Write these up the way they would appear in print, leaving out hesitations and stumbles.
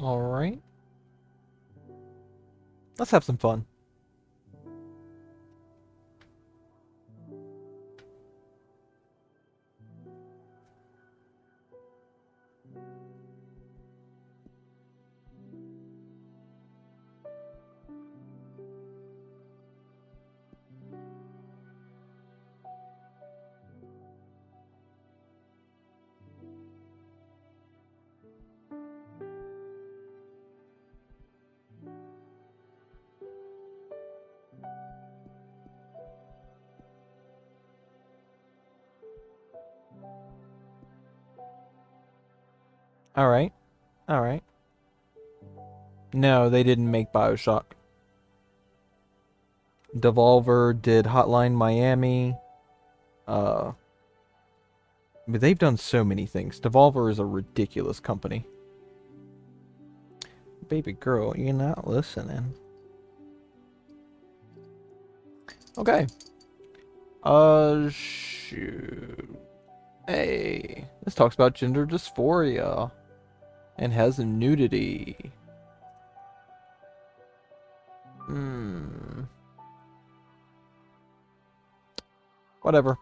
Alright. Let's have some fun. Alright. Alright. No, they didn't make BioShock. Devolver did Hotline Miami. But they've done so many things. Devolver is a ridiculous company. Baby girl, you're not listening. Okay. Shoot. Hey, this talks about gender dysphoria and has nudity. Whatever.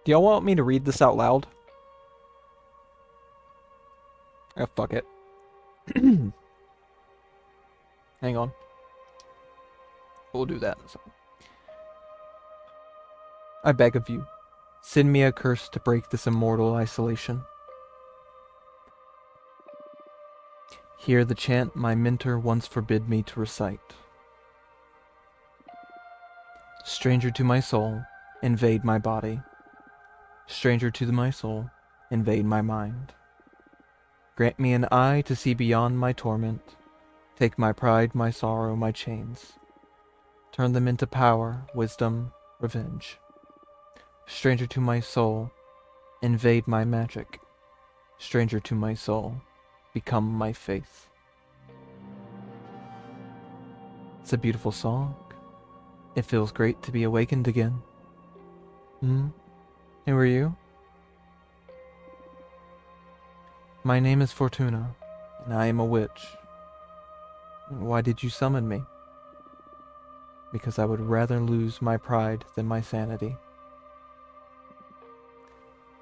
Do y'all want me to read this out loud? Oh, fuck it. Hang on. We'll do that. I beg of you, send me a curse to break this immortal isolation. Hear the chant my mentor once forbid me to recite. Stranger to my soul, invade my body. Stranger to my soul, invade my mind. Grant me an eye to see beyond my torment. Take my pride, my sorrow, my chains. Turn them into power, wisdom, revenge. Stranger to my soul, invade my magic. Stranger to my soul, become my faith. It's a beautiful song. It feels great to be awakened again. Who are you? My name is Fortuna, and I am a witch. Why did you summon me? Because I would rather lose my pride than my sanity.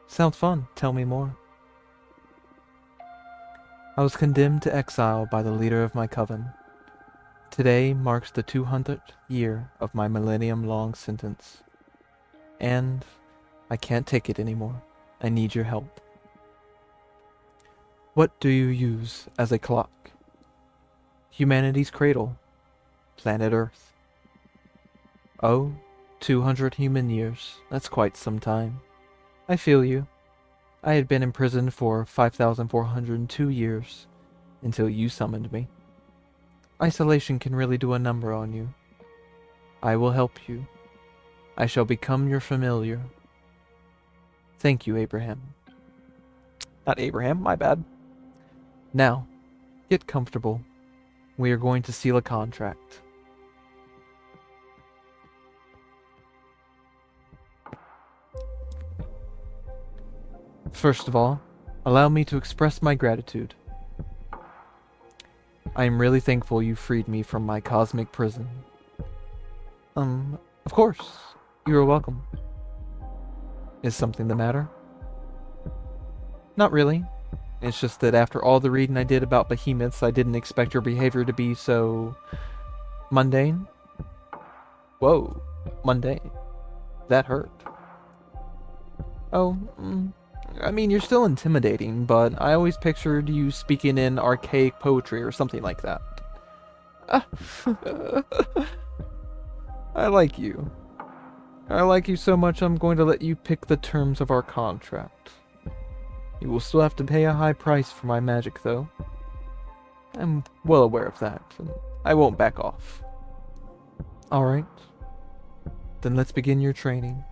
Sounds fun. Tell me more. I was condemned to exile by the leader of my coven. Today marks the 200th year of my millennium-long sentence. And I can't take it anymore. I need your help. What do you use as a clock? Humanity's cradle, planet Earth. Oh, 200 human years. That's quite some time. I feel you. I had been imprisoned for 5,402 years until you summoned me. Isolation can really do a number on you. I will help you. I shall become your familiar. Thank you, Abraham. Not Abraham, my bad. Now, get comfortable. We are going to seal a contract. First of all, allow me to express my gratitude. I am really thankful you freed me from my cosmic prison. Of course. You are welcome. Is something the matter? Not really. It's just that after all the reading I did about behemoths, I didn't expect your behavior to be so mundane. Whoa, mundane. That hurt. Oh, I mean, you're still intimidating, but I always pictured you speaking in archaic poetry or something like that. I like you. I like you so much I'm going to let you pick the terms of our contract. You will still have to pay a high price for my magic, though. I'm well aware of that, and I won't back off. Alright. Then let's begin your training.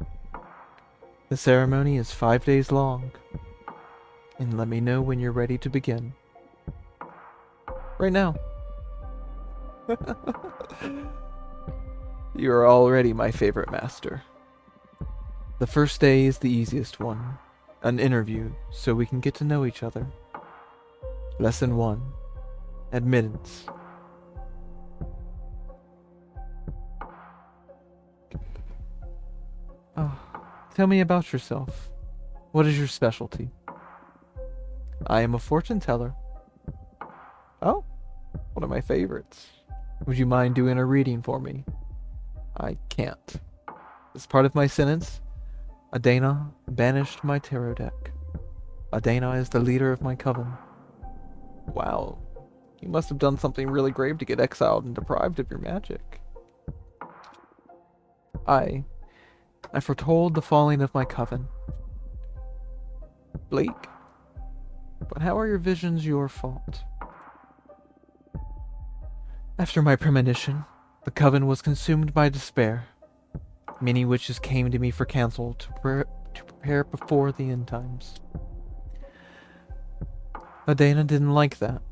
The ceremony is 5 days long, and let me know when you're ready to begin. Right now. You are already my favorite master. The first day is the easiest one, an interview so we can get to know each other. Lesson 1, Admittance. Oh, tell me about yourself. What is your specialty? I am a fortune teller. Oh, one of my favorites. Would you mind doing a reading for me? I can't. As part of my sentence, Adana banished my tarot deck. Adana is the leader of my coven. Wow, you must have done something really grave to get exiled and deprived of your magic. I foretold the falling of my coven. Bleak. But how are your visions your fault? After my premonition, the coven was consumed by despair. Many witches came to me for counsel to prepare before the end times. Adana didn't like that.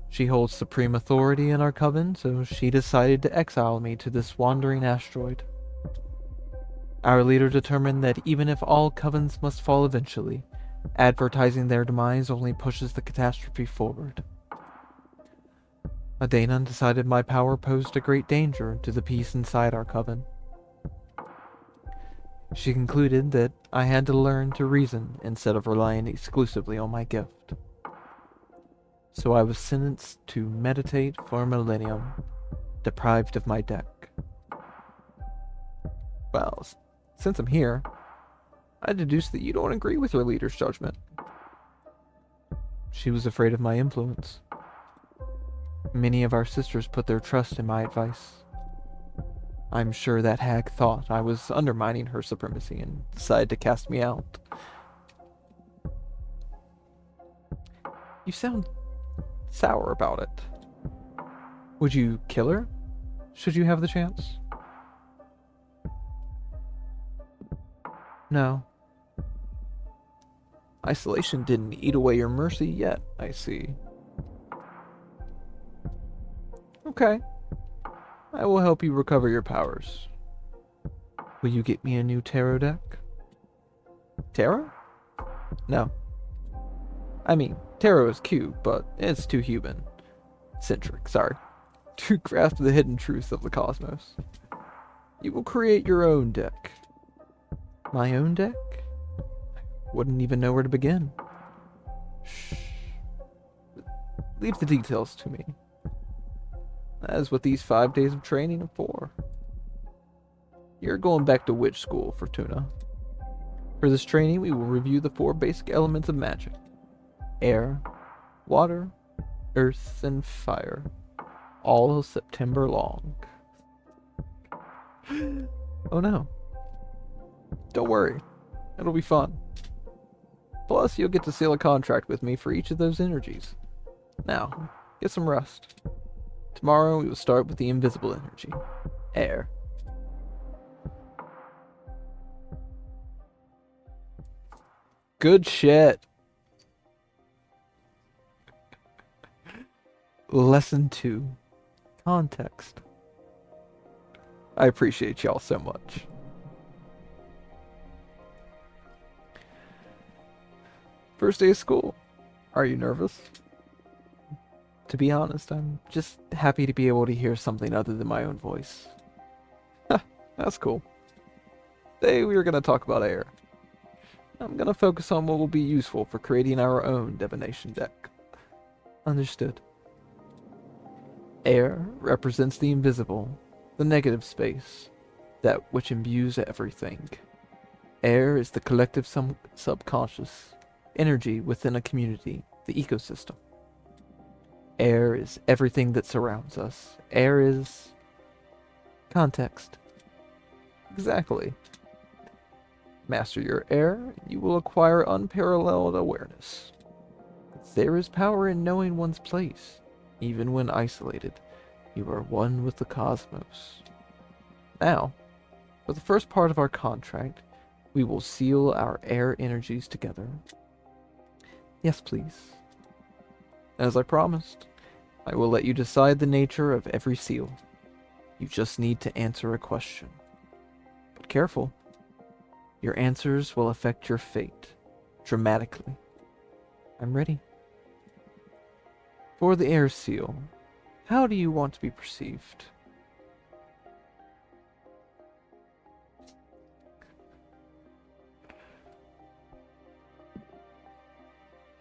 She holds supreme authority in our coven, so she decided to exile me to this wandering asteroid. Our leader determined that even if all covens must fall eventually, advertising their demise only pushes the catastrophe forward. Adana decided my power posed a great danger to the peace inside our coven. She concluded that I had to learn to reason instead of relying exclusively on my gift. So I was sentenced to meditate for a millennium, deprived of my deck. Well, since I'm here, I deduce that you don't agree with your leader's judgment. She was afraid of my influence. Many of our sisters put their trust in my advice. I'm sure that hag thought I was undermining her supremacy and decided to cast me out. You sound sour about it. Would you kill her, should you have the chance? No. Isolation didn't eat away your mercy yet, I see. Okay. I will help you recover your powers. Will you get me a new tarot deck? Tarot? No. I mean, tarot is cute, but it's too human-centric, sorry, to grasp the hidden truths of the cosmos. You will create your own deck. My own deck? Wouldn't even know where to begin. Shh. Leave the details to me. That is what these 5 days of training are for. You're going back to witch school, Fortuna. For this training, we will review the 4 basic elements of magic. Air, water, earth, and fire. All September long. Oh no. Don't worry. It'll be fun. Plus, you'll get to seal a contract with me for each of those energies. Now, get some rest. Tomorrow, we will start with the invisible energy. Air. Good shit. Lesson 2. Context. I appreciate y'all so much. First day of school. Are you nervous? To be honest, I'm just happy to be able to hear something other than my own voice. That's cool. Today we are going to talk about air. I'm going to focus on what will be useful for creating our own divination deck. Understood. Air represents the invisible, the negative space, that which imbues everything. Air is the collective subconscious energy within a community, the ecosystem. Air is everything that surrounds us. Air is context. Exactly. Master your air, you will acquire unparalleled awareness. There is power in knowing one's place. Even when isolated, you are one with the cosmos. Now, for the first part of our contract, we will seal our air energies together. Yes, please. As I promised, I will let you decide the nature of every seal. You just need to answer a question. But careful. Your answers will affect your fate dramatically. I'm ready. For the air seal, how do you want to be perceived?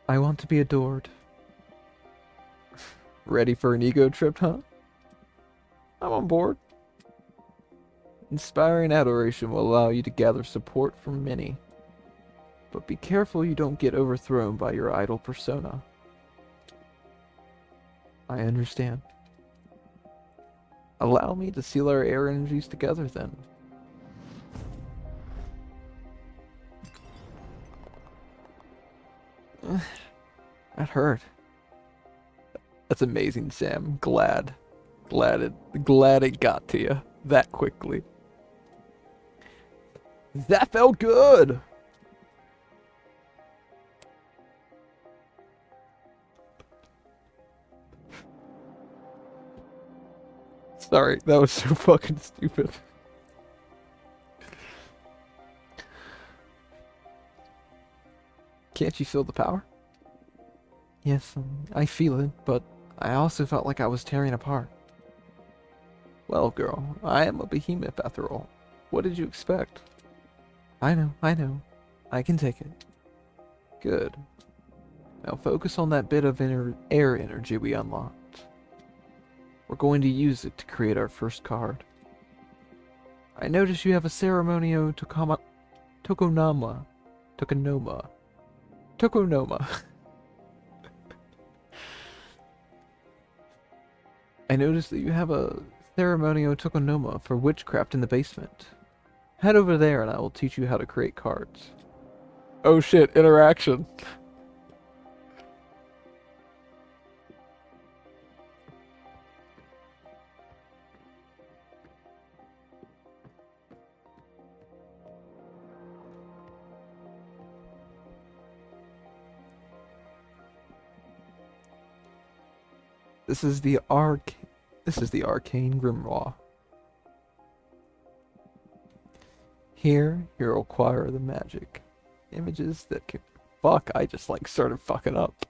I want to be adored. Ready for an ego trip, huh? I'm on board. Inspiring adoration will allow you to gather support from many. But be careful you don't get overthrown by your idol persona. I understand. Allow me to seal our air energies together then. That hurt. That's amazing, Sam. Glad it got to you that quickly. That felt good. Sorry, that was so fucking stupid. Can't you feel the power? Yes, I feel it, but I also felt like I was tearing apart. Well, girl, I am a behemoth after all. What did you expect? I know. I can take it. Good. Now focus on that bit of air energy we unlocked. We're going to use it to create our first card. I notice you have a Ceremonio Tokonoma. I noticed that you have a Ceremonio Tokonoma for witchcraft in the basement. Head over there and I will teach you how to create cards. Oh shit, interaction. This is the arcane grimoire. Here, you'll acquire the magic images that can. Fuck, I just started fucking up.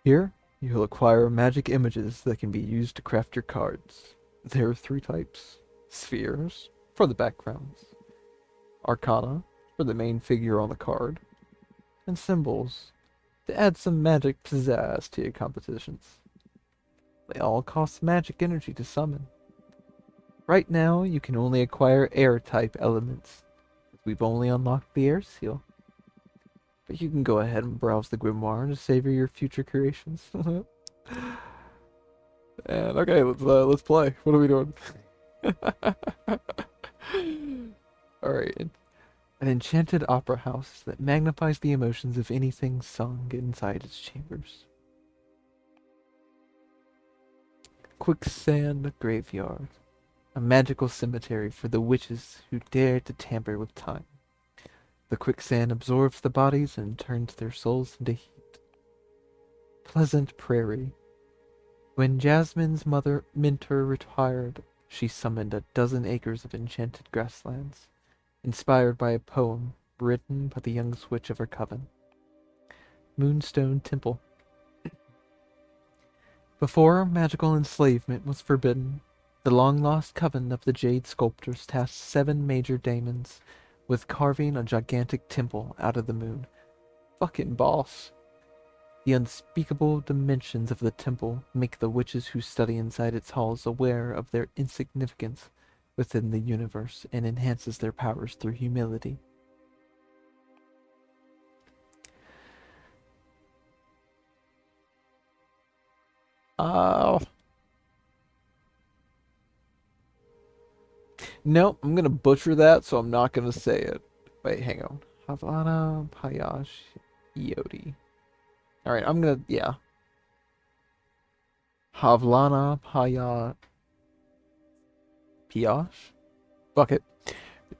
Here, you'll acquire magic images that can be used to craft your cards. There are 3 types: spheres for the backgrounds, arcana for the main figure on the card, and symbols to add some magic pizzazz to your compositions. They all cost magic energy to summon. Right now, you can only acquire air-type elements, as we've only unlocked the air seal. But you can go ahead and browse the grimoire to savor your future creations. And okay, let's play. What are we doing? Alright. An enchanted opera house that magnifies the emotions of anything sung inside its chambers. Quicksand graveyard. A magical cemetery for the witches who dare to tamper with time. The quicksand absorbs the bodies and turns their souls into heat. Pleasant prairie. When Jasmine's mentor retired, she summoned a dozen acres of enchanted grasslands, inspired by a poem written by the young switch of her coven. Moonstone Temple. Before magical enslavement was forbidden, the long-lost coven of the Jade Sculptors tasked 7 major daemons with carving a gigantic temple out of the moon. Fucking boss. The unspeakable dimensions of the temple make the witches who study inside its halls aware of their insignificance within the universe and enhances their powers through humility. No, I'm gonna butcher that, so I'm not gonna say it. Wait, hang on. Havana Payash Iodi. Alright, I'm gonna, yeah. Havlana Piyash? Fuck it.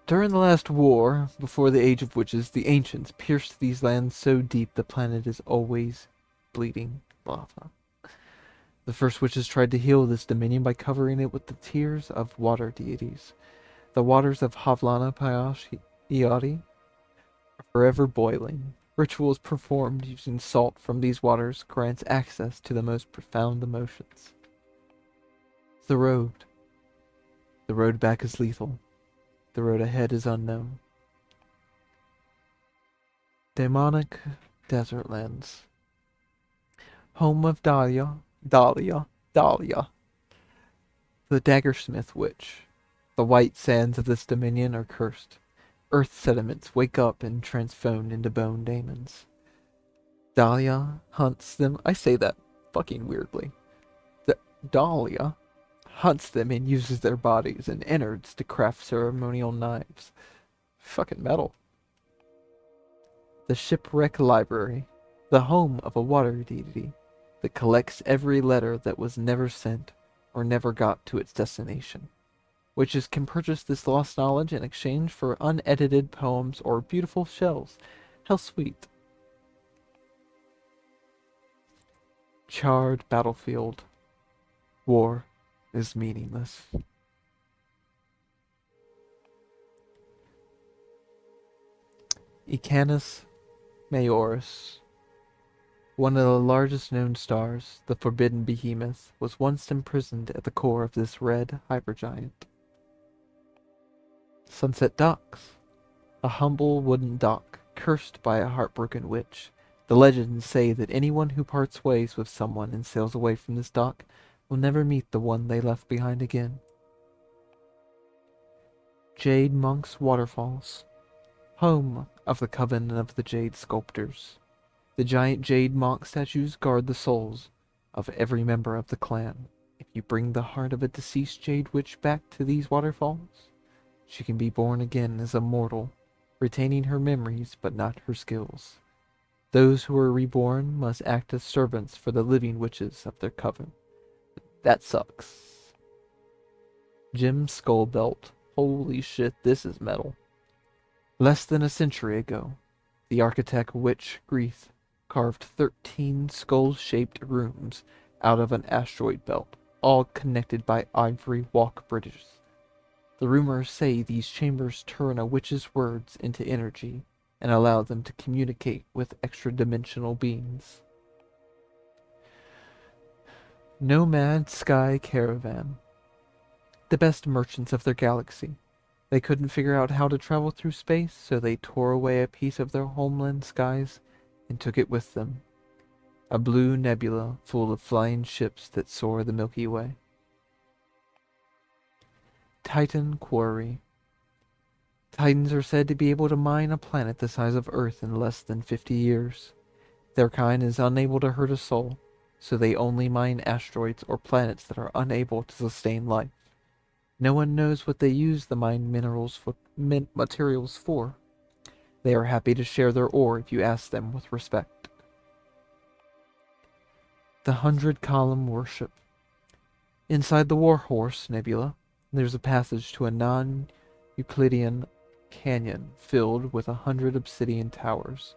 During the last war, before the Age of Witches, the ancients pierced these lands so deep the planet is always bleeding lava. The first witches tried to heal this dominion by covering it with the tears of water deities. The waters of Havlana Payash Iati are forever boiling. Rituals performed using salt from these waters grants access to the most profound emotions. The road. The road back is lethal. The road ahead is unknown. Demonic desert lands. Home of Dahlia, Dahlia, the daggersmith witch. The white sands of this dominion are cursed. Earth sediments wake up and transform into bone daemons. Dahlia hunts them. I say that fucking weirdly. Dahlia hunts them and uses their bodies and innards to craft ceremonial knives. Fucking metal. The Shipwreck Library, the home of a water deity that collects every letter that was never sent or never got to its destination. Witches can purchase this lost knowledge in exchange for unedited poems or beautiful shells. How sweet. Charred battlefield. War is meaningless. Icanus Majoris, one of the largest known stars, the forbidden behemoth, was once imprisoned at the core of this red hypergiant. Sunset Docks, a humble wooden dock cursed by a heartbroken witch. The legends say that anyone who parts ways with someone and sails away from this dock will never meet the one they left behind again. Jade Monk's Waterfalls, home of the Coven of the Jade Sculptors. The giant jade monk statues guard the souls of every member of the clan. If you bring the heart of a deceased jade witch back to these waterfalls, she can be born again as a mortal, retaining her memories but not her skills. Those who are reborn must act as servants for the living witches of their coven. That sucks. Jim's skull belt. Holy shit, this is metal. Less than a century ago, the architect witch Grieth carved 13 skull-shaped rooms out of an asteroid belt, all connected by ivory walk bridges. The rumors say these chambers turn a witch's words into energy and allow them to communicate with extra-dimensional beings. Nomad Sky Caravan, the best merchants of their galaxy. They couldn't figure out how to travel through space, so they tore away a piece of their homeland skies and took it with them. A blue nebula full of flying ships that soar the Milky Way. Titan Quarry. Titans are said to be able to mine a planet the size of Earth in less than 50 years. Their kind is unable to hurt a soul, so they only mine asteroids or planets that are unable to sustain life. No one knows what they use the mined materials for. They are happy to share their ore if you ask them with respect. The 100-column worship. Inside the Warhorse Nebula, there's a passage to a non-Euclidean canyon filled with 100 obsidian towers.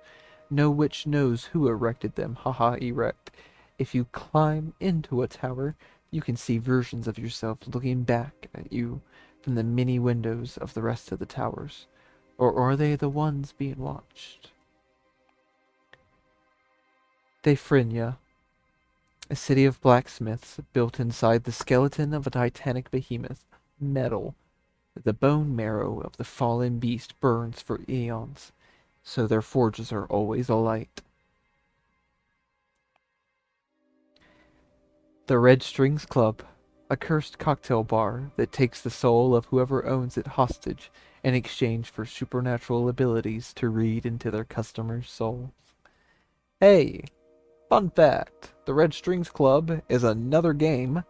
No witch knows who erected them, haha erect. If you climb into a tower, you can see versions of yourself looking back at you from the many windows of the rest of the towers. Or are they the ones being watched? Defrinia, a city of blacksmiths built inside the skeleton of a titanic behemoth, metal. The bone marrow of the fallen beast burns for eons, so their forges are always alight. The Red Strings Club, a cursed cocktail bar that takes the soul of whoever owns it hostage in exchange for supernatural abilities to read into their customers' souls. Hey, fun fact, the Red Strings Club is another game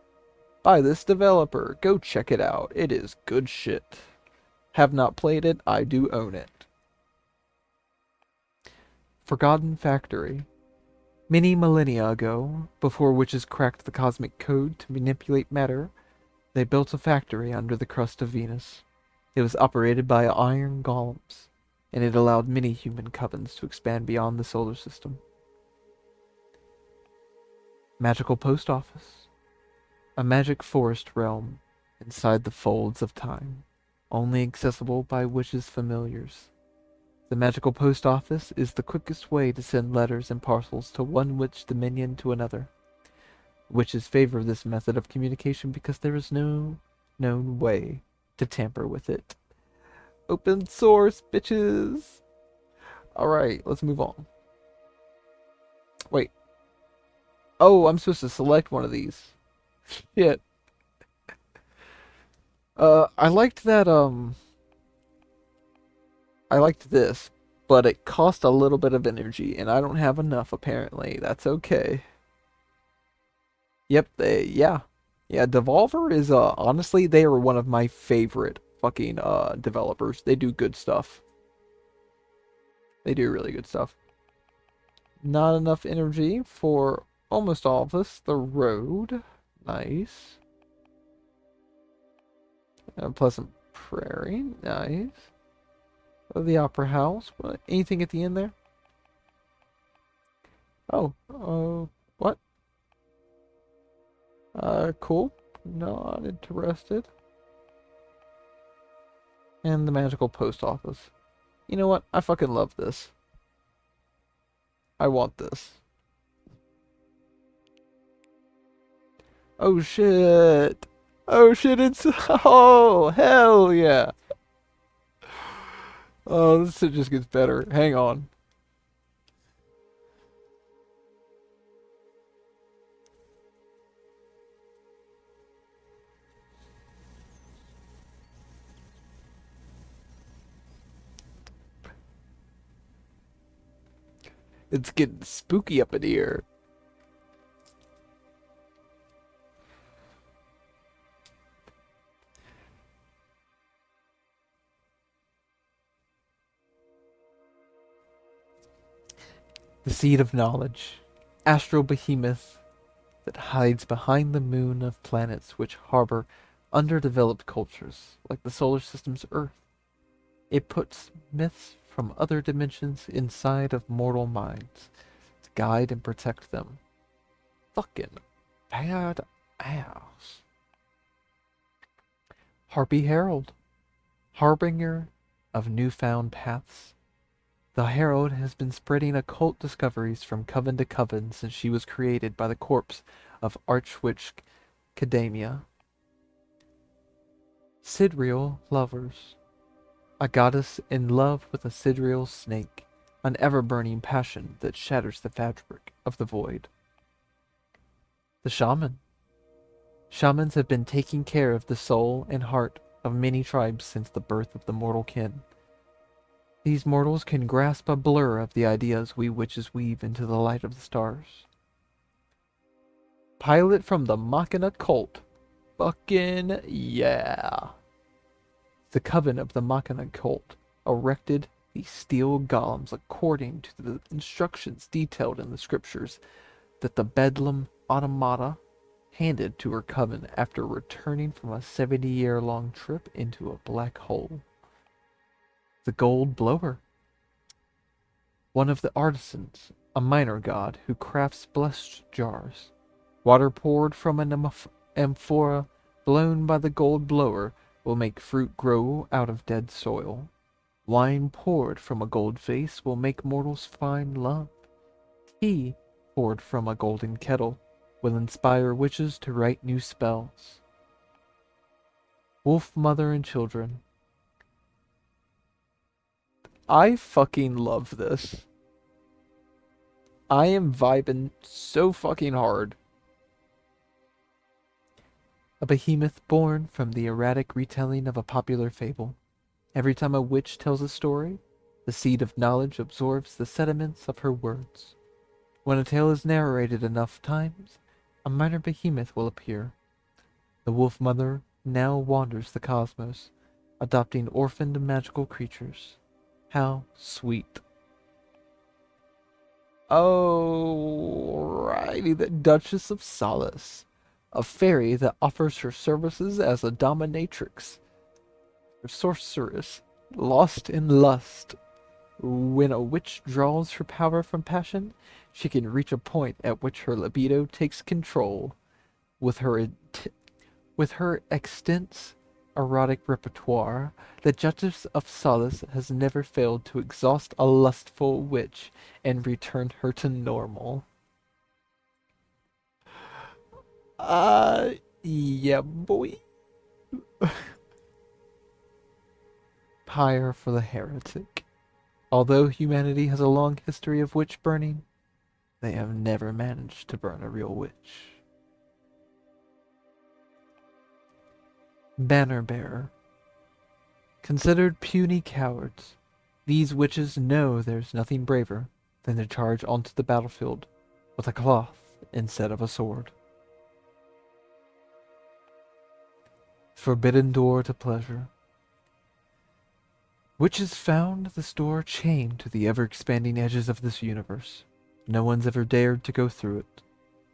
by this developer. Go check it out. It is good shit. Have not played it, I do own it. Forgotten Factory. Many millennia ago, before witches cracked the cosmic code to manipulate matter, they built a factory under the crust of Venus. It was operated by iron golems, and it allowed many human covens to expand beyond the solar system. Magical Post Office. A magic forest realm inside the folds of time, only accessible by witches' familiars. The magical post office is the quickest way to send letters and parcels to one witch dominion to another. Witches favor this method of communication because there is no known way to tamper with it. Open source, bitches! Alright, let's move on. Wait. Oh, I'm supposed to select one of these. Shit. I liked that, I liked this, but it cost a little bit of energy, and I don't have enough, apparently. That's okay. Yep, yeah. Yeah, Devolver is, honestly, they are one of my favorite fucking, developers. They do good stuff. They do really good stuff. Not enough energy for almost all of us. The road. Nice. Pleasant Prairie. Nice. The Opera House. Anything at the end there? Oh, what? Cool. Not interested. And the Magical Post Office. You know what? I fucking love this. I want this. Oh shit! Oh shit, it's... Oh, hell yeah! Oh, this shit just gets better. Hang on. It's getting spooky up in here. The seed of knowledge. Astral behemoth that hides behind the moon of planets which harbor underdeveloped cultures, like the solar system's Earth. It puts myths from other dimensions inside of mortal minds to guide and protect them. Fucking bad ass. Harpy Herald, harbinger of newfound paths. The Herald has been spreading occult discoveries from coven to coven since she was created by the corpse of Archwitch Cadamia. Sidriel Lovers. A goddess in love with a Sidriel snake, an ever-burning passion that shatters the fabric of the void. The Shaman. Shamans have been taking care of the soul and heart of many tribes since the birth of the mortal kin. These mortals can grasp a blur of the ideas we witches weave into the light of the stars. Pilot from the Machina cult. Fucking yeah. The coven of the Machina cult erected these steel golems according to the instructions detailed in the scriptures that the Bedlam automata handed to her coven after returning from a 70-year-long trip into a black hole. The Gold Blower. One of the artisans, a minor god who crafts blessed jars. Water poured from an amphora blown by the gold blower will make fruit grow out of dead soil. Wine poured from a gold vase will make mortals find love. Tea poured from a golden kettle will inspire witches to write new spells. Wolf Mother and Children. I fucking love this. I am vibing so fucking hard. A behemoth born from the erratic retelling of a popular fable. Every time a witch tells a story, the seed of knowledge absorbs the sediments of her words. When a tale is narrated enough times, a minor behemoth will appear. The Wolf Mother now wanders the cosmos, adopting orphaned magical creatures. How sweet. Alrighty, the Duchess of Solace. A fairy that offers her services as a dominatrix. sorceress, lost in lust. When a witch draws her power from passion, she can reach a point at which her libido takes control. With her with her extensive erotic repertoire, the Duchess of Solace has never failed to exhaust a lustful witch and return her to normal. Uh, yeah, boy. Pyre for the heretic. Although humanity has a long history of witch burning, they have never managed to burn a real witch. Banner bearer. Considered puny cowards, these witches know there's nothing braver than to charge onto the battlefield with a cloth instead of a sword. Forbidden door to pleasure. Witches found this door chained to the ever-expanding edges of this universe. No one's ever dared to go through it.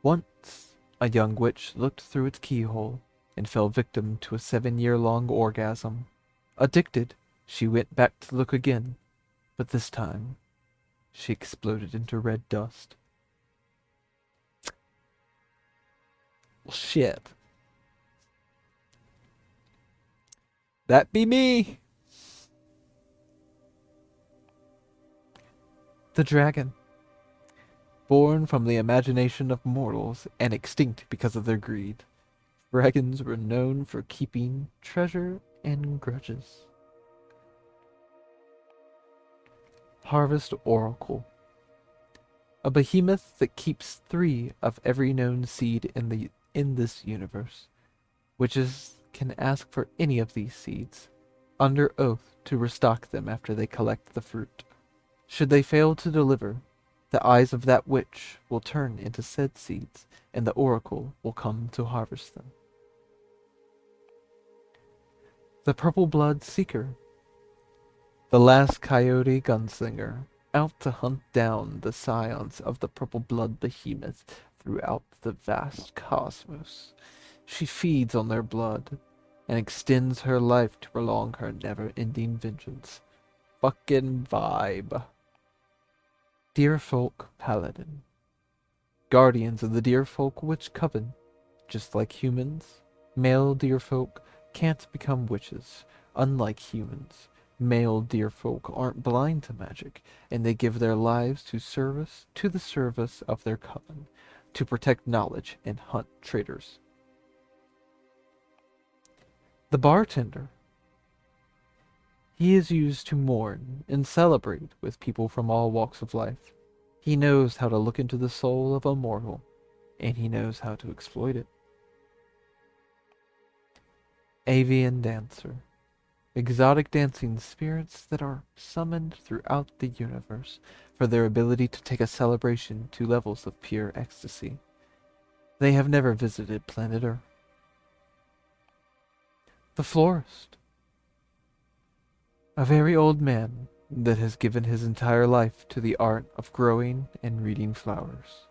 Once, a young witch looked through its keyhole and fell victim to a 7-year-long orgasm. Addicted, she went back to look again, but this time, she exploded into red dust. Well, shit. That be me! The dragon. Born from the imagination of mortals and extinct because of their greed, dragons were known for keeping treasure and grudges. Harvest Oracle. A behemoth that keeps 3 of every known seed in this universe. Witches can ask for any of these seeds, under oath to restock them after they collect the fruit. Should they fail to deliver, the eyes of that witch will turn into said seeds, and the oracle will come to harvest them. The Purple Blood Seeker. The last coyote gunslinger, out to hunt down the scions of the Purple Blood Behemoth throughout the vast cosmos. She feeds on their blood, and extends her life to prolong her never-ending vengeance. Fucking vibe. Deerfolk Paladin. Guardians of the Deerfolk Witch Coven. Just like humans, male deerfolk can't become witches. Unlike humans, male deerfolk aren't blind to magic, and they give their lives to the service of their coven, to protect knowledge and hunt traitors. The Bartender. He is used to mourn and celebrate with people from all walks of life. He knows how to look into the soul of a mortal, and he knows how to exploit it. Avian Dancer. Exotic dancing spirits that are summoned throughout the universe for their ability to take a celebration to levels of pure ecstasy. They have never visited planet Earth. The Florist. A very old man that has given his entire life to the art of growing and reading flowers.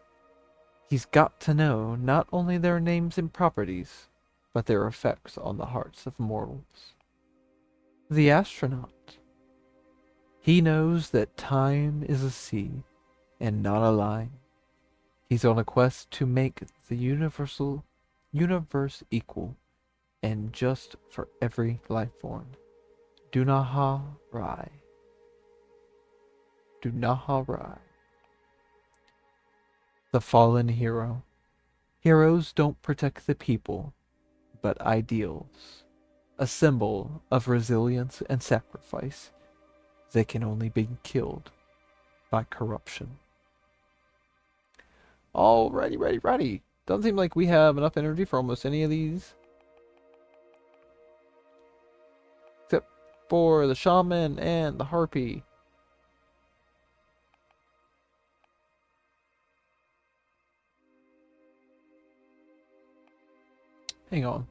He's got to know not only their names and properties, but their effects on the hearts of mortals. The Astronaut. He knows that time is a sea and not a line. He's on a quest to make the universe equal and just for every life form. Dunaha Rai. Dunaha Rai. The Fallen Hero. Heroes don't protect the people, but ideals. A symbol of resilience and sacrifice. They can only be killed by corruption. Alrighty, ready. Doesn't seem like we have enough energy for almost any of these. Except for the Shaman and the Harpy. Hang on.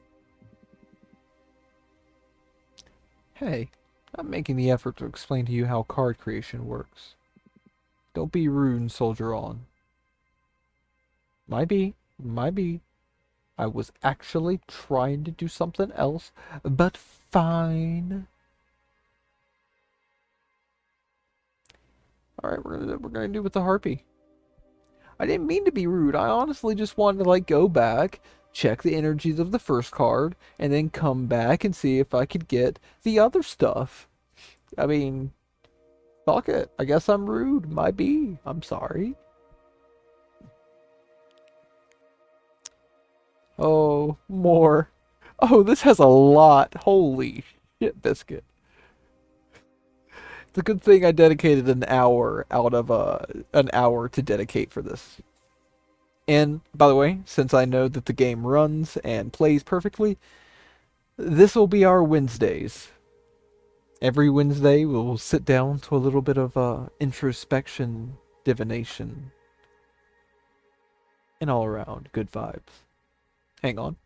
Hey, I'm making the effort to explain to you how card creation works. Don't be rude and soldier on. Might be. I was actually trying to do something else, but fine. All right, we're gonna do with the harpy. I didn't mean to be rude. I honestly just wanted to like go back, check the energies of the first card, and then come back and see if I could get the other stuff. I mean, fuck it. I guess I'm rude. Might be. I'm sorry. Oh, more. Oh, this has a lot. Holy shit, biscuit. It's a good thing I dedicated an hour out of an hour to dedicate for this. And by the way, since I know that the game runs and plays perfectly, this will be our Wednesdays. Every Wednesday we'll sit down to a little bit of introspection, divination, and all around good vibes. Hang on.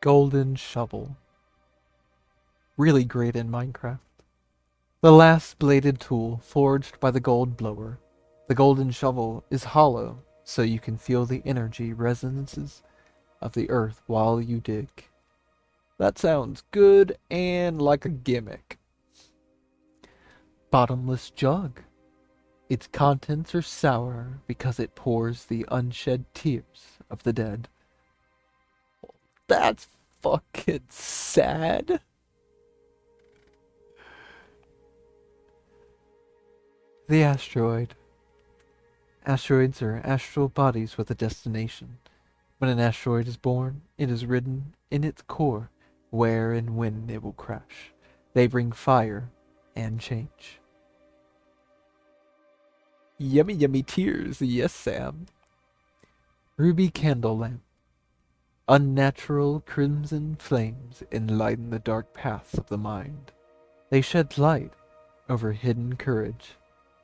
Golden shovel. Really great in Minecraft. The last bladed tool forged by the gold blower. The golden shovel is hollow, so you can feel the energy resonances of the earth while you dig. That sounds good and like a gimmick. Bottomless jug. Its contents are sour because it pours the unshed tears of the dead. That's fucking sad. The asteroid. Asteroids are astral bodies with a destination. When an asteroid is born, it is written in its core where and when it will crash. They bring fire and change. Yummy, yummy tears, yes, Sam. Ruby candle lamp. Unnatural crimson flames enlighten the dark paths of the mind. They shed light over hidden courage,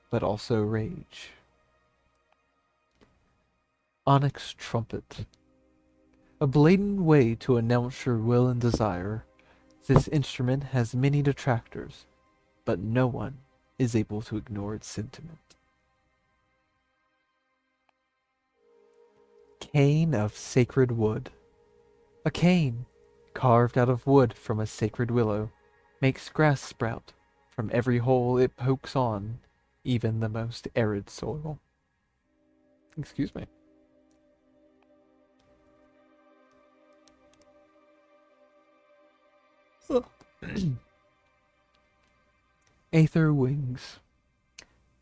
but also rage. Onyx trumpet. A blatant way to announce your will and desire. This instrument has many detractors, but no one is able to ignore its sentiment. Cane of sacred wood. A cane, carved out of wood from a sacred willow, makes grass sprout from every hole it pokes on, even the most arid soil. Excuse me. Aether Wings.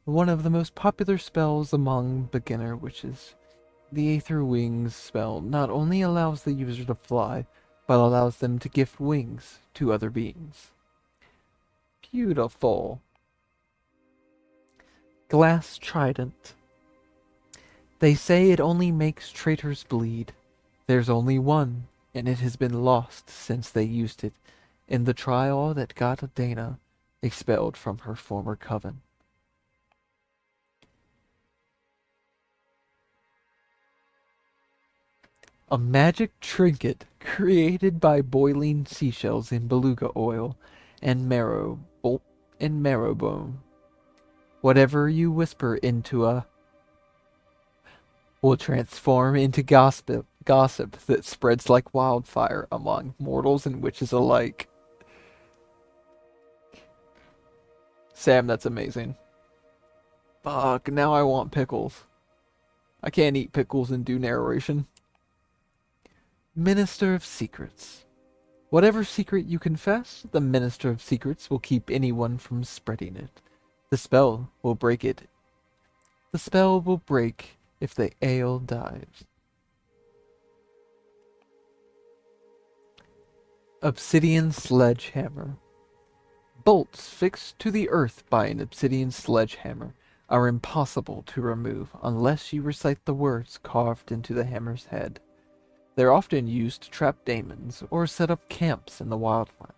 One of the most popular spells among beginner witches. The Aether Wings spell not only allows the user to fly, but allows them to gift wings to other beings. Beautiful. Glass Trident. They say it only makes traitors bleed. There's only one, and it has been lost since they used it in the trial that got Dana expelled from her former coven. A magic trinket created by boiling seashells in beluga oil and marrowbone. Whatever you whisper into a will transform into gossip that spreads like wildfire among mortals and witches alike. Sam, that's amazing. Fuck, now I want pickles. I can't eat pickles and do narration. Minister of Secrets. Whatever secret you confess, the Minister of Secrets will keep anyone from spreading it. The spell will break it. The spell will break if the ale dies. Obsidian Sledgehammer. Bolts fixed to the earth by an obsidian sledgehammer are impossible to remove unless you recite the words carved into the hammer's head. They're often used to trap demons or set up camps in the wildlands.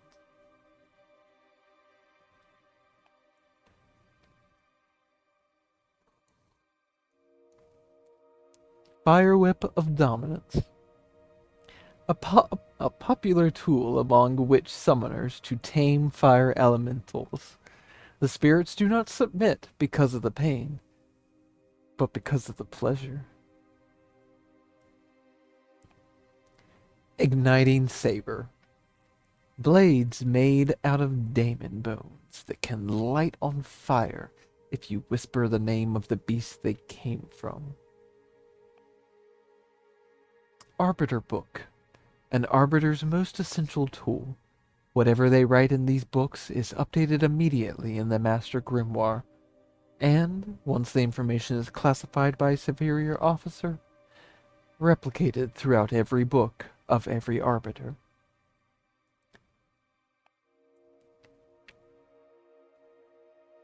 Fire Whip of Dominance. A popular tool among witch summoners to tame fire elementals. The spirits do not submit because of the pain, but because of the pleasure. Igniting saber. Blades made out of daemon bones that can light on fire if you whisper the name of the beast they came from. Arbiter book. An arbiter's most essential tool. Whatever they write in these books is updated immediately in the Master Grimoire, and, once the information is classified by a superior officer, replicated throughout every book of every arbiter.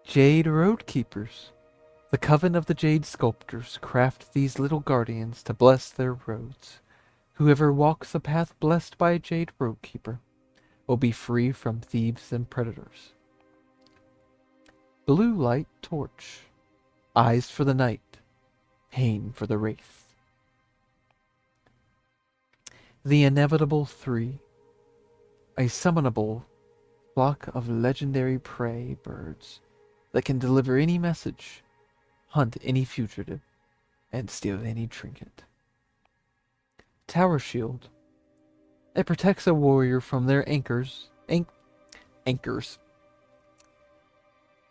Jade Roadkeepers. The coven of the Jade Sculptors craft these little guardians to bless their roads. Whoever walks a path blessed by a Jade Roadkeeper will be free from thieves and predators. Blue Light Torch. Eyes for the night, pain for the wraith. The Inevitable Three. A summonable flock of legendary prey birds that can deliver any message, hunt any fugitive, and steal any trinket. Tower Shield. It protects a warrior from their anchors. Anchors.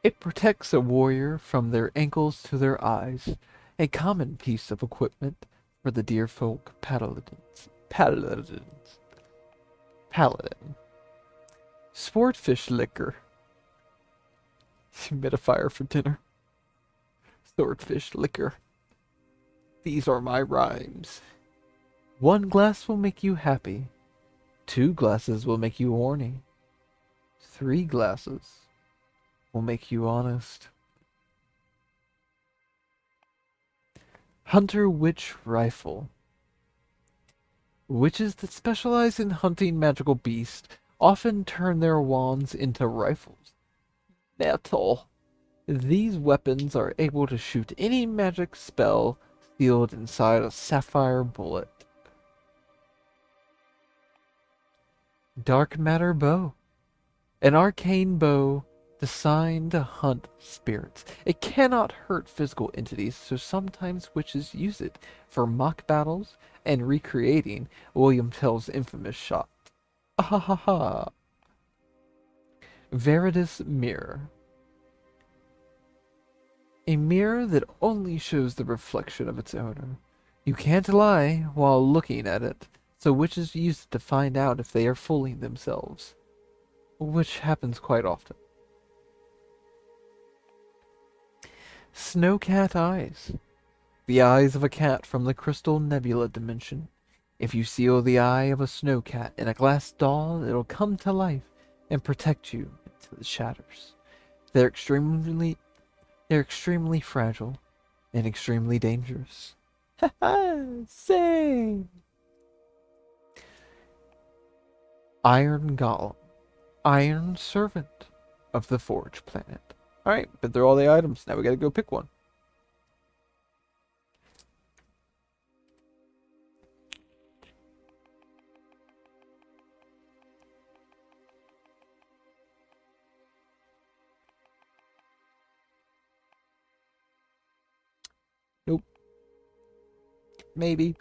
It protects a warrior from their ankles to their eyes. A common piece of equipment for the deer folk paladins. Paladin. Swordfish liquor. Humidifier for dinner. Swordfish liquor. These are my rhymes. 1 glass will make you happy. 2 glasses will make you horny. 3 glasses will make you honest. Hunter Witch Rifle. Witches that specialize in hunting magical beasts often turn their wands into rifles. Metal. These weapons are able to shoot any magic spell sealed inside a sapphire bullet. Dark Matter Bow. An arcane bow designed to hunt spirits. It cannot hurt physical entities, so sometimes witches use it for mock battles and recreating William Tell's infamous shot. Ah ha ha. Veridus Mirror. A mirror that only shows the reflection of its owner. You can't lie while looking at it, so witches use it to find out if they are fooling themselves, which happens quite often. Snowcat Eyes. The eyes of a cat from the Crystal Nebula dimension. If you seal the eye of a snowcat in a glass doll, it'll come to life and protect you until it shatters. They're extremely fragile and extremely dangerous. Ha ha! Say! Iron Golem. Iron Servant of the Forge Planet. Alright, but they're all the items. Now we gotta go pick one. Nope. Maybe.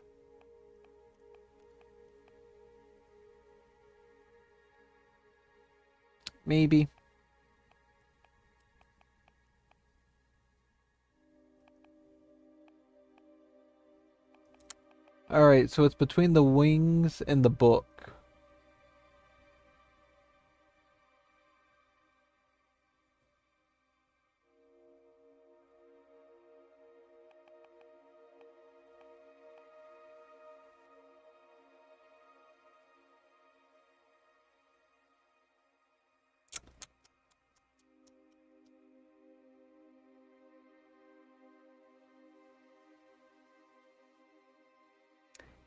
Maybe. Alright, so it's between the wings and the book.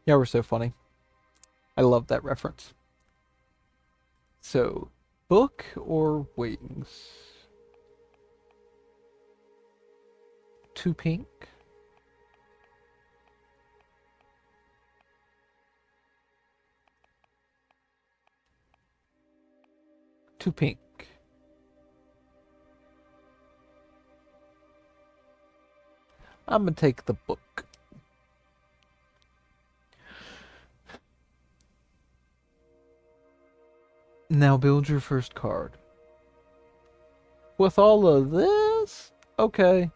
Yeah, we're so funny. I love that reference. So, book or wings? 2 pink. Two pink. I'm gonna take the book. Now build your first card. With all of this? Okay.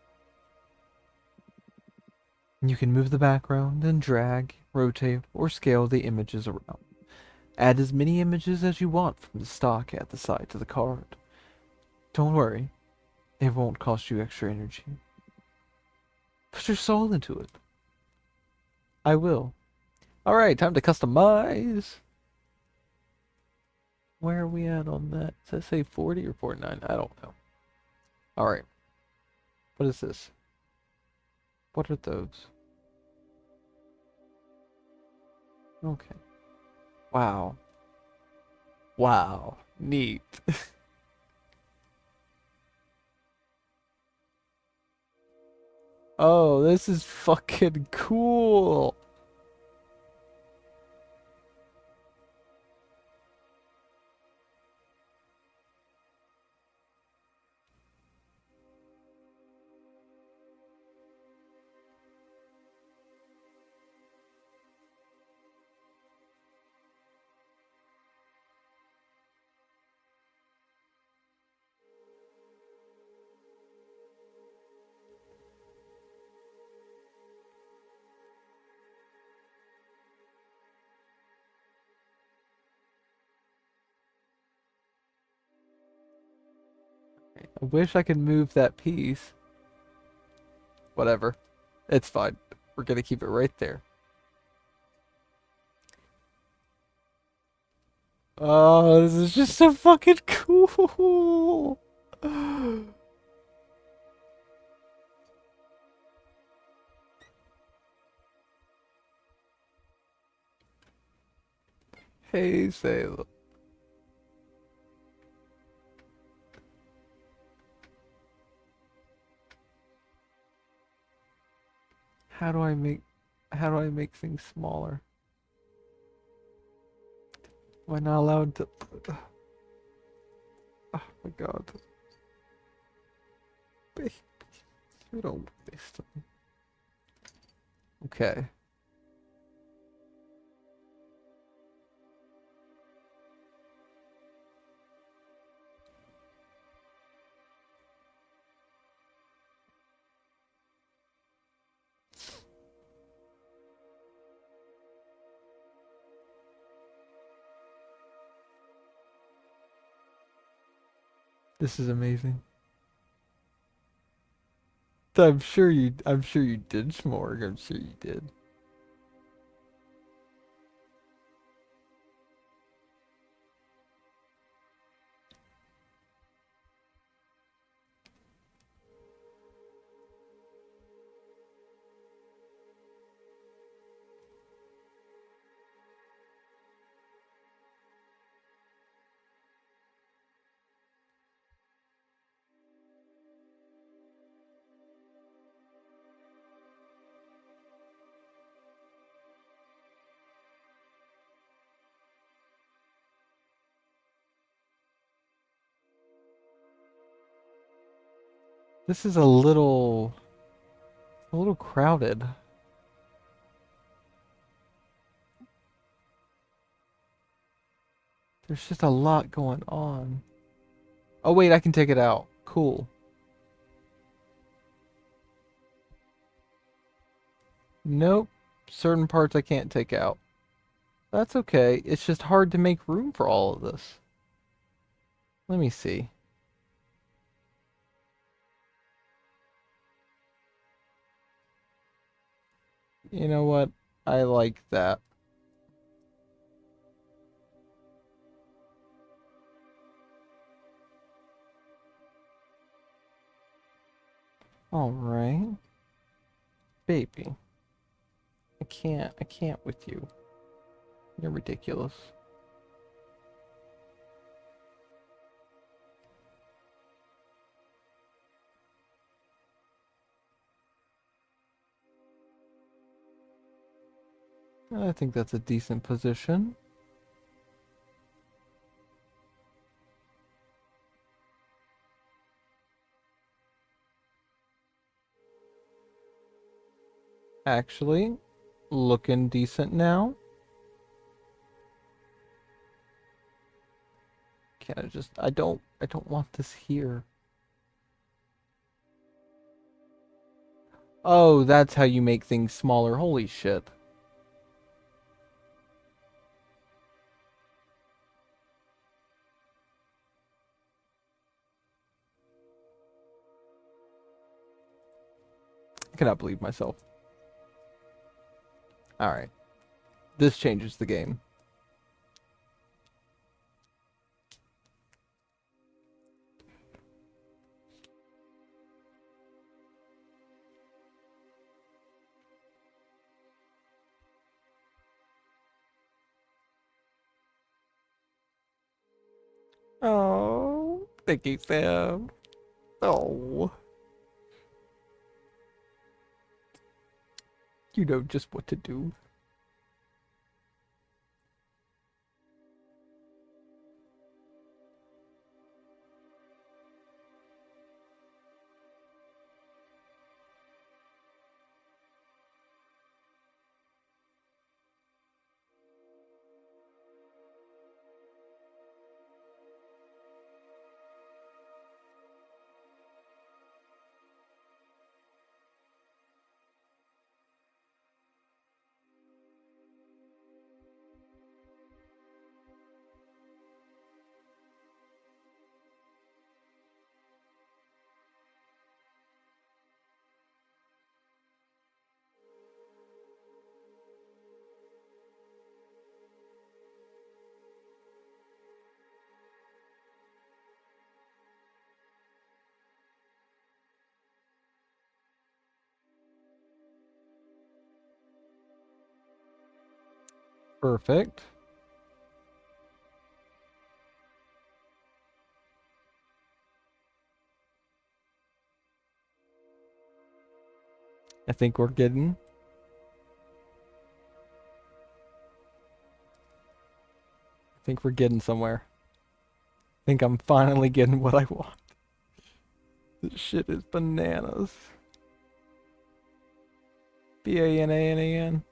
You can move the background and drag, rotate, or scale the images around. Add as many images as you want from the stock at the side of the card. Don't worry, it won't cost you extra energy. Put your soul into it. I will. Alright, time to customize. Where are we at on that? Does that say 40 or 49? I don't know. Alright. What is this? What are those? Okay. Wow. Wow. Neat. Oh, this is fucking cool. I wish I could move that piece. Whatever. It's fine. We're gonna keep it right there. Oh, this is just so fucking cool. Hey, Salem. How do I make things smaller? Am I not allowed to? Oh my god. Baby, you don't waste them. Okay. This is amazing. I'm sure you did, Smorg. I'm sure you did. This is a little crowded. There's just a lot going on. Oh wait, I can take it out. Cool. Nope. Certain parts I can't take out. That's okay. It's just hard to make room for all of this. Let me see. You know what? I like that. All right. Baby. I can't with you. You're ridiculous. I think that's a decent position. Actually, looking decent now. Can't I just... I don't want this here. Oh, that's how you make things smaller. Holy shit. I cannot believe myself. Alright. This changes the game. Oh, thank you, Sam. Oh. You know just what to do. Perfect. I think we're getting... I think we're getting somewhere. I think I'm finally getting what I want. This shit is bananas. B-A-N-A-N-A-N.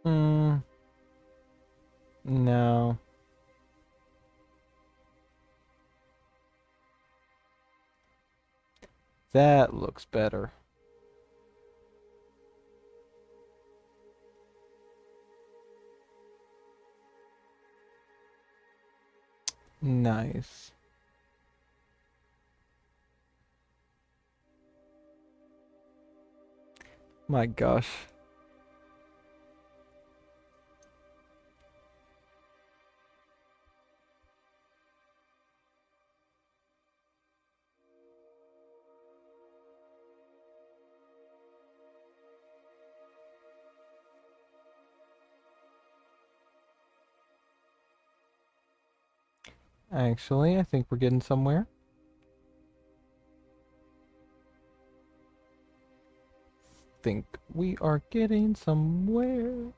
Hmm. No. That looks better. Nice. My gosh. Actually, I think we're getting somewhere. Think we are getting somewhere.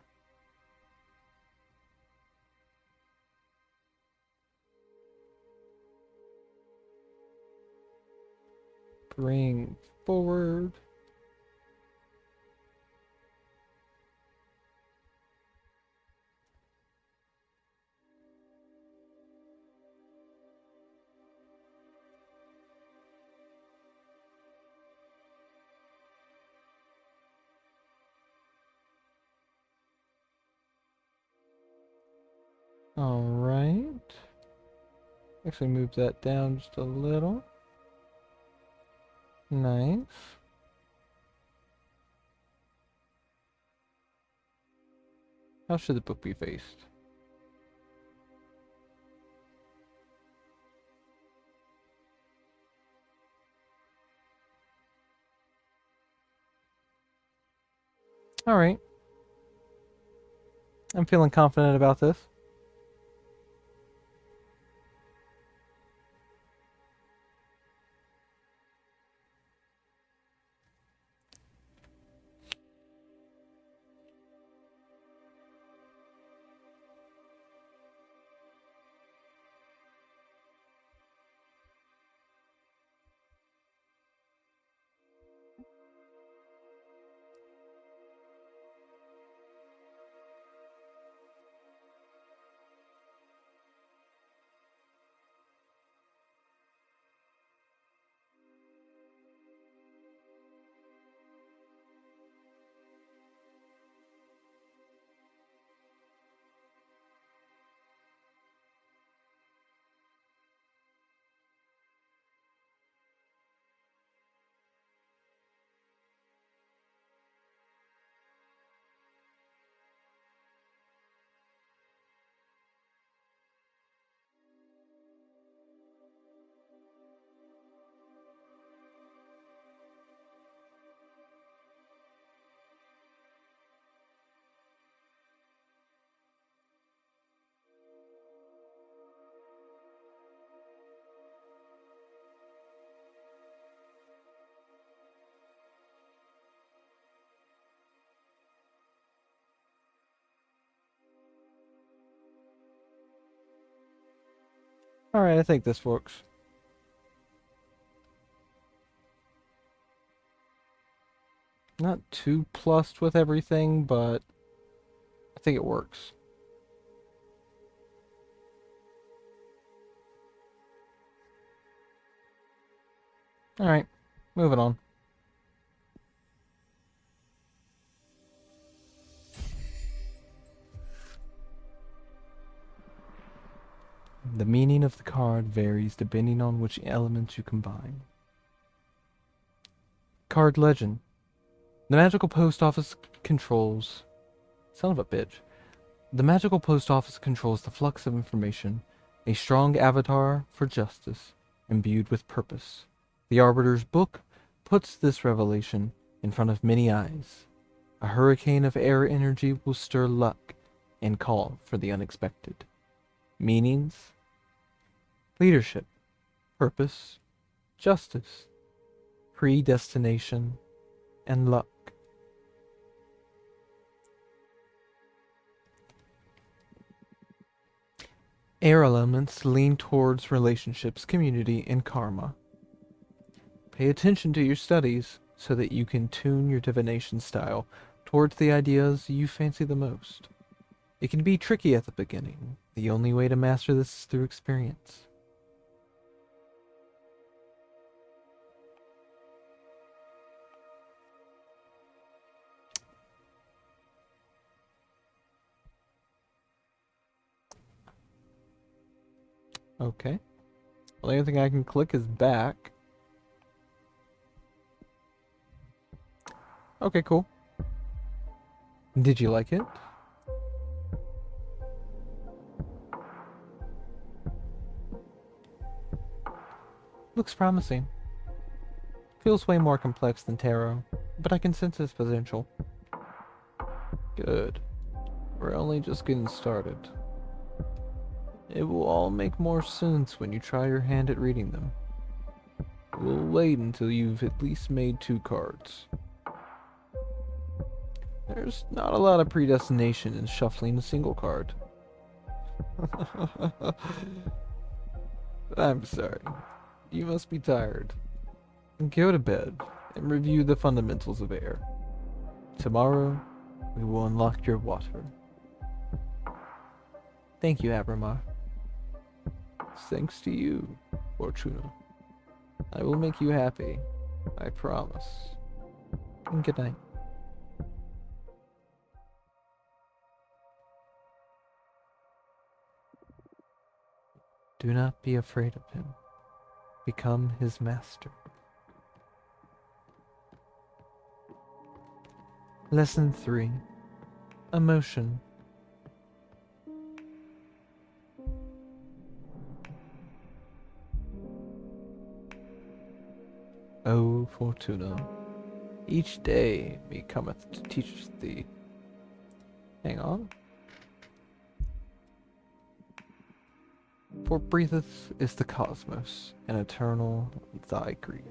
Bring forward. All right. Actually, move that down just a little. Nice. How should the book be faced? Alright. I'm feeling confident about this. Alright, I think this works. Not too plussed with everything, but I think it works. Alright, moving on. The meaning of the card varies depending on which elements you combine. Card legend. The magical post office controls... Son of a bitch. The magical post office controls the flux of information, a strong avatar for justice, imbued with purpose. The Arbiter's book puts this revelation in front of many eyes. A hurricane of air energy will stir luck and call for the unexpected. Meanings: leadership, purpose, justice, predestination, and luck. Air elements lean towards relationships, community, and karma. Pay attention to your studies so that you can tune your divination style towards the ideas you fancy the most. It can be tricky at the beginning. The only way to master this is through experience. Okay. Well, the only thing I can click is back. Okay, cool. Did you like it? Looks promising. Feels way more complex than tarot, but I can sense its potential. Good. We're only just getting started. It will all make more sense when you try your hand at reading them. We'll wait until you've at least made 2 cards. There's not a lot of predestination in shuffling a single card. I'm sorry. You must be tired. Go to bed and review the fundamentals of air. Tomorrow, we will unlock your water. Thank you, Abramar. Thanks to you, Fortuna. I will make you happy. I promise. And good night. Do not be afraid of him. Become his master. Lesson 3. Emotion. Oh, Fortuna, Each day me cometh to teach thee. Hang on. For breatheth is the cosmos, and eternal thy grief.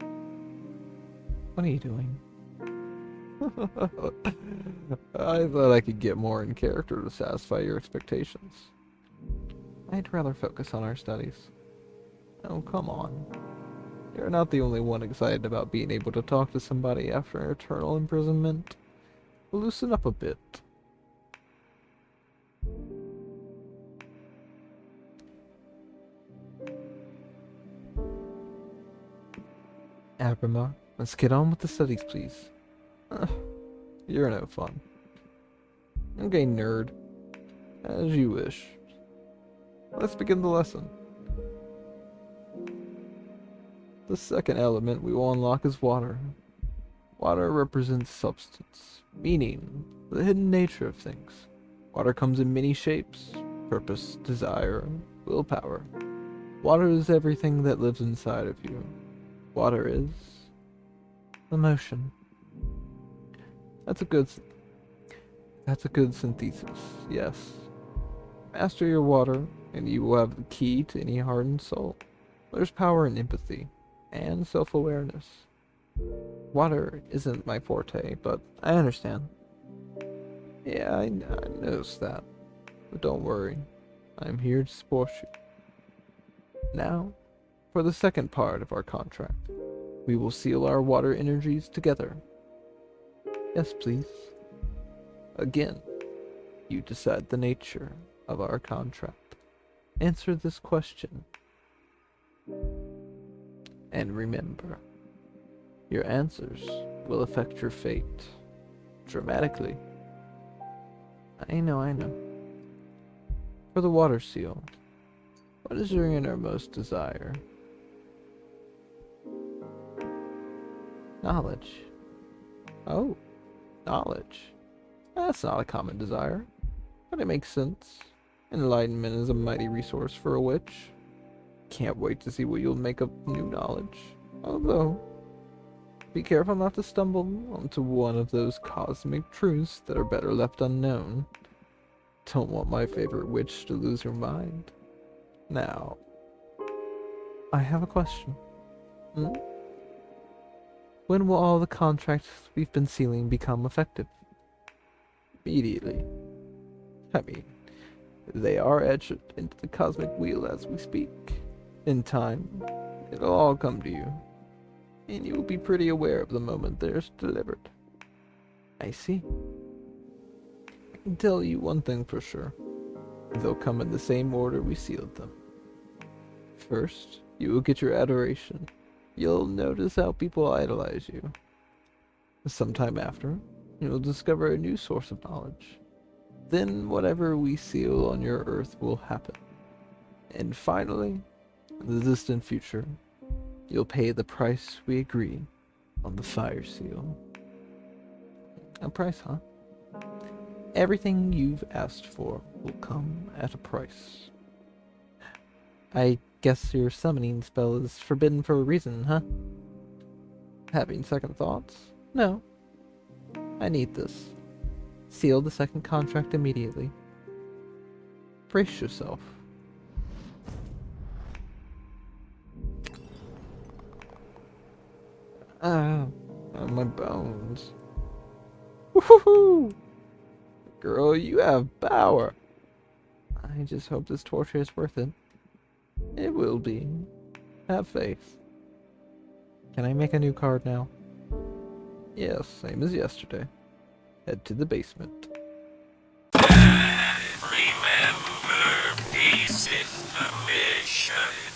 What are you doing? I thought I could get more in character to satisfy your expectations. I'd rather focus on our studies. Oh, come on. You're not the only one excited about being able to talk to somebody after an eternal imprisonment. Loosen up a bit. Abramar, let's get on with the studies, please. You're no fun. Okay, nerd. As you wish. Let's begin the lesson. The second element we will unlock is water. Water represents substance, meaning, the hidden nature of things. Water comes in many shapes: purpose, desire, willpower. Water is everything that lives inside of you. Water is emotion. That's a good synthesis, yes. Master your water, and you will have the key to any heart and soul. There's power in empathy and self-awareness. Water isn't my forte, but I understand. Yeah, I noticed that. But don't worry, I'm here to support you. Now, for the second part of our contract, we will seal our water energies together. Yes, please. Again, you decide the nature of our contract. Answer this question. And remember, your answers will affect your fate dramatically. I know. For the water seal, what is your innermost desire? Knowledge. Oh, knowledge. That's not a common desire, but it makes sense. Enlightenment is a mighty resource for a witch. Can't wait to see what you'll make of new knowledge. Although, be careful not to stumble onto one of those cosmic truths that are better left unknown. Don't want my favorite witch to lose her mind. Now, I have a question. When will all the contracts we've been sealing become effective? Immediately. I mean, they are etched into the cosmic wheel as we speak. In time, it'll all come to you, and you will be pretty aware of the moment they're delivered. I see. I can tell you one thing for sure. They'll come in the same order we sealed them. First, you will get your adoration. You'll notice how people idolize you. Sometime after, you'll discover a new source of knowledge. Then whatever we seal on your earth will happen. And finally, in the distant future, you'll pay the price we agree on the fire seal. A price, huh? Everything you've asked for will come at a price. I guess your summoning spell is forbidden for a reason, huh? Having second thoughts? No. I need this. Seal the second contract immediately. Brace yourself. My bones. Woohoo! Girl, you have power. I just hope this torture is worth it. It will be. Have faith. Can I make a new card now? Yes, same as yesterday. Head to the basement. Remember, peace is the mission.